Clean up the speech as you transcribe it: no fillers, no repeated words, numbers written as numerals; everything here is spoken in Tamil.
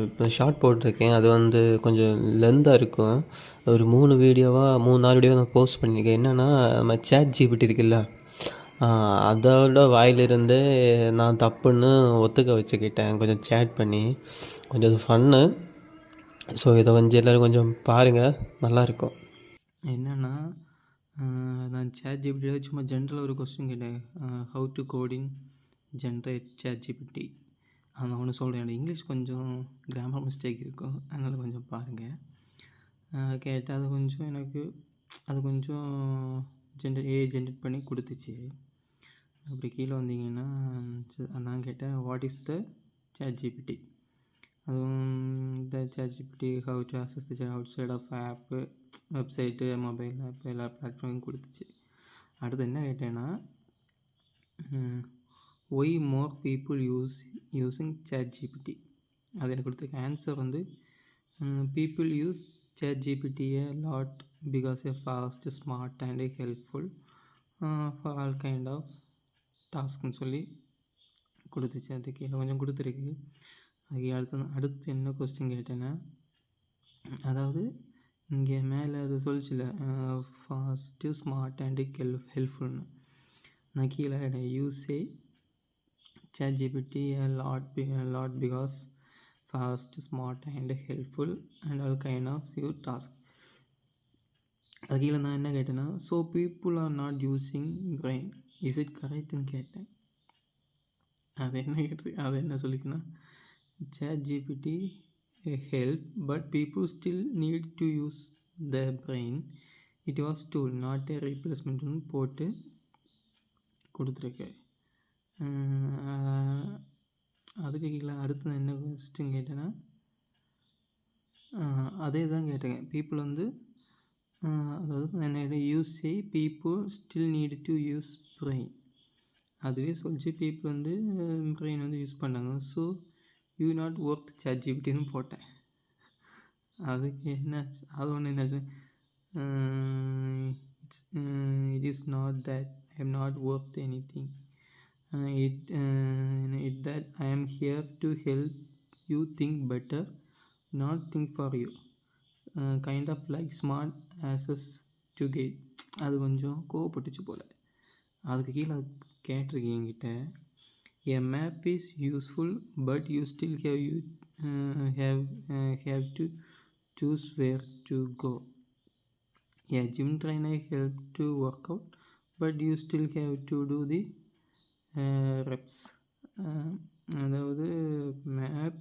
இப்போ ஷார்ட் போட்டிருக்கேன். அது வந்து கொஞ்சம் லென்த்தாக இருக்கும். ஒரு 3 வீடியோவாக 3, 4 வீடியோவாக நான் போஸ்ட் பண்ணியிருக்கேன். என்னென்னா நம்ம ChatGPT இருக்குல்ல, அதோட வாயிலிருந்து நான் தப்புன்னு ஒத்துக்க வச்சுக்கிட்டேன். கொஞ்சம் சேட் பண்ணி கொஞ்சம் அது ஃபன்னு. ஸோ இதை கொஞ்சம் எல்லோரும் கொஞ்சம் பாருங்கள், நல்லாயிருக்கும். என்னென்னா நான் ChatGPT சும்மா ஜென்ரலாக ஒரு கொஸ்டின் கேட்டேன். How to coding generate ChatGPT அந்த ஒன்று சொல்கிறேன். எனக்கு இங்கிலீஷ் கொஞ்சம் கிராமர் மிஸ்டேக் இருக்கும், அதனால் கொஞ்சம் பாருங்கள். கேட்டால் அது கொஞ்சம் ஜென்ரேட் பண்ணி கொடுத்துச்சு. அப்படி கீழே வந்தீங்கன்னா நான் கேட்டேன், வாட் இஸ் த ChatGPT? அதுவும் இந்த ChatGPT how to access the outside of app, website, mobile app எல்லா பிளாட்ஃபார்மும் கொடுத்துச்சு. அடுத்து என்ன கேட்டேன்னா, why more people using ChatGPT? அது எனக்கு கொடுத்துருக்க ஆன்சர் வந்து, people use ChatGPT a lot because a fast, smart and helpful for all kind of டாஸ்க்னு சொல்லி கொடுத்துச்சு. அது கீழே கொஞ்சம் கொடுத்துருக்கு. அதுக்கு அடுத்து என்ன கொஸ்டின் கேட்டேன்னா, அதாவது இங்கே மேலே அது சொல்லிச்சுல ஃபாஸ்ட்டு, ஸ்மார்ட் அண்டு ஹெல்ப்ஃபுல்னு. நான் கீழே யூஸே ChatGPT a lot because fast, smart and helpful and all kind of your task. அது கீழே நான் என்ன கேட்டேன்னா, so people are not using brain, is it கரெக்ட்னு கேட்டேன். அது என்ன சொல்லிக்குன்னா, ChatGPT help but people still need to use their brain. It was tool not a replacement போட்டு கொடுத்துருக்கு. அதுக்கு கீழே அடுத்து நான் என்ன கொஸ்டின் கேட்டேன்னா, அதே தான் கேட்டேன். பீப்புள் வந்து அதாவது என்னோட யூஸே people still need to use brain. அதுவே சொல்லிச்சு பீப்புள் வந்து பிரெயின் வந்து யூஸ் பண்ணாங்க. ஸோ யூ நாட் ஒர்த் ChatGPTன்னு போட்டேன். அதுக்கு என்னாச்சு, அது ஒன்று என்னாச்சு, it is not that I am not worth any thing, it that I am here to help you think better, not think for you, kind of like smart access to get. அது கொஞ்சம் கோவப்பட்டுச்சு போல். அதுக்கு கீழே கேட்டிருக்கேன் என்கிட்ட, a map is useful but you still have to choose where to go. A gym trainer help to work out but you still have to do the reps. அதாவது மேப்